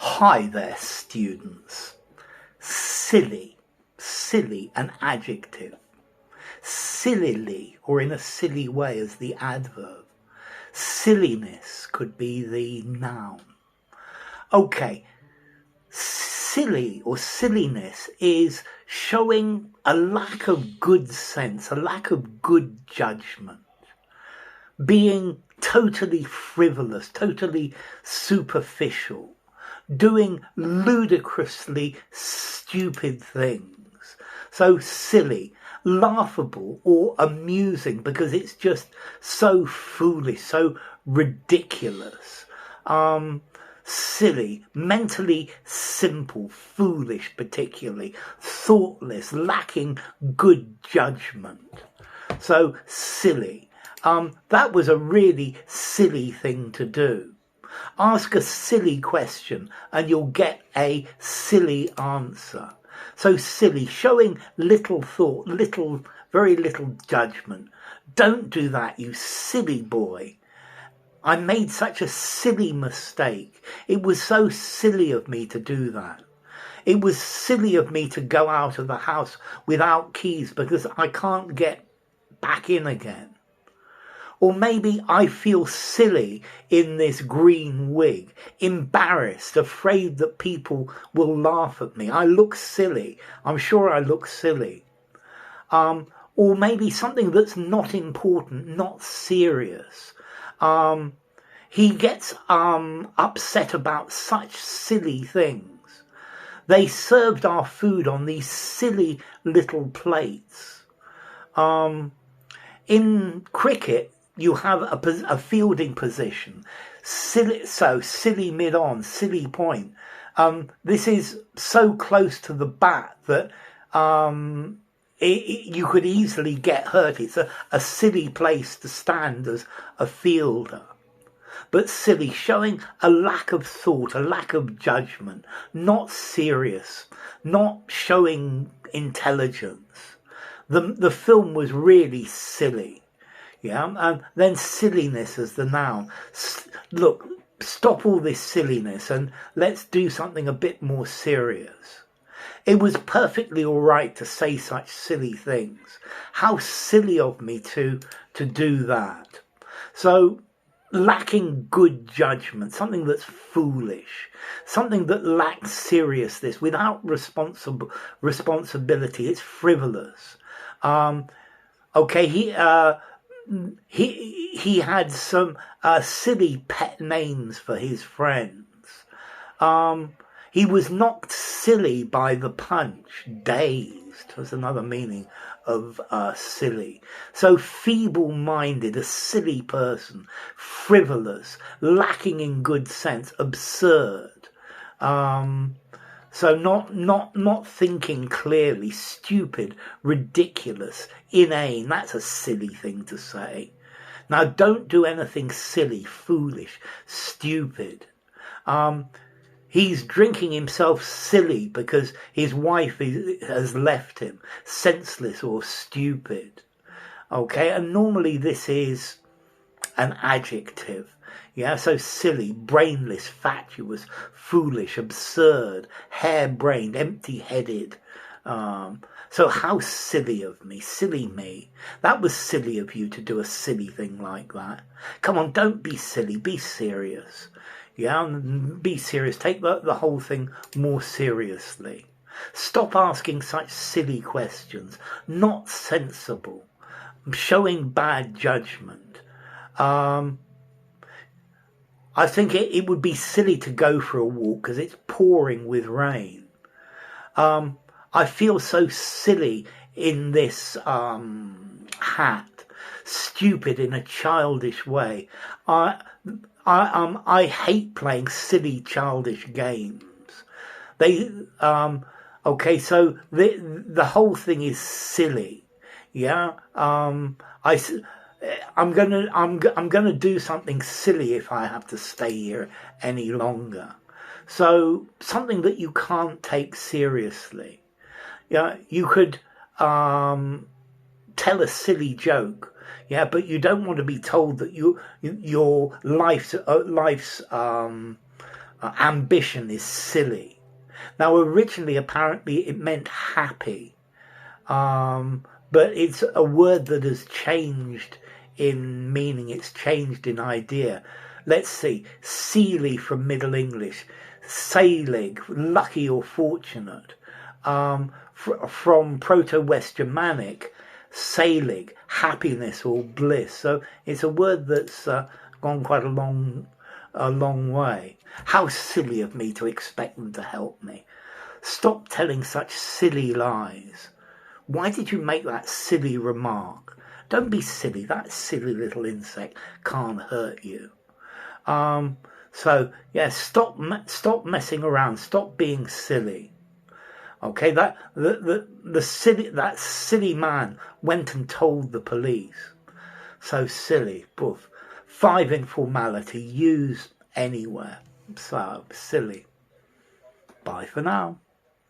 Hi there, students. Silly, an adjective. Sillily, or in a silly way as the adverb. Silliness could be the noun. Okay, silly or silliness is showing a lack of good sense, a lack of good judgment, being totally frivolous, totally superficial, doing ludicrously stupid things. So silly, laughable or amusing because it's just so foolish, so ridiculous. Silly, mentally simple, foolish particularly, thoughtless, lacking good judgment. So silly. That was a really silly thing to do. Ask a silly question and you'll get a silly answer. So silly, showing little thought, very little judgment. Don't do that, you silly boy. I made such a silly mistake. It was so silly of me to do that. It was silly of me to go out of the house without keys because I can't get back in again. Or maybe I feel silly in this green wig, embarrassed, afraid that people will laugh at me. I look silly. I'm sure I look silly. Or maybe something that's not important, not serious. He gets upset about such silly things. They served our food on these silly little plates. In cricket, you have a fielding position. Silly mid-on, silly point. This is so close to the bat that you could easily get hurt. It's a silly place to stand as a fielder. But silly, showing a lack of thought, a lack of judgment, not serious, not showing intelligence. The film was really silly. Yeah, and then silliness as the noun. Look, stop all this silliness and let's do something a bit more serious. It was perfectly all right to say such silly things. How silly of me to do that. So, lacking good judgment, something that's foolish, something that lacks seriousness, without responsibility, it's frivolous. Okay, he had some silly pet names for his friends. He was knocked silly by the punch. Dazed was another meaning of silly. So feeble-minded, a silly person, frivolous, lacking in good sense, absurd. So not thinking clearly, stupid, ridiculous, inane. That's a silly thing to say. Now don't do anything silly, foolish, stupid. He's drinking himself silly because his wife has left him, senseless or stupid. Okay, and normally this is an adjective. Yeah, so silly, brainless, fatuous, foolish, absurd, harebrained, empty-headed. So how silly of me, silly me. That was silly of you to do a silly thing like that. Come on, don't be silly, be serious. Yeah, be serious. Take the whole thing more seriously. Stop asking such silly questions. Not sensible. Showing bad judgment. I think it would be silly to go for a walk because it's pouring with rain. I feel so silly in this hat. Stupid in a childish way. I hate playing silly, childish games. Okay, so the whole thing is silly. Yeah. I'm gonna do something silly if I have to stay here any longer. So something that you can't take seriously. Yeah, you could tell a silly joke. Yeah, but you don't want to be told that your life's Ambition is silly. Now, originally, apparently, it meant happy. But it's a word that has changed in meaning. It's changed in idea. Let's see. Seely from Middle English. Selig, lucky or fortunate. From Proto-West Germanic, selig, happiness or bliss. So it's a word that's gone quite a long way. How silly of me to expect them to help me. Stop telling such silly lies. Why did you make that silly remark? Don't be silly. That silly little insect can't hurt you. So yeah, stop messing around. Stop being silly. Okay, that silly man went and told the police. So silly. Poof. 5 informality. Use anywhere. So silly. Bye for now.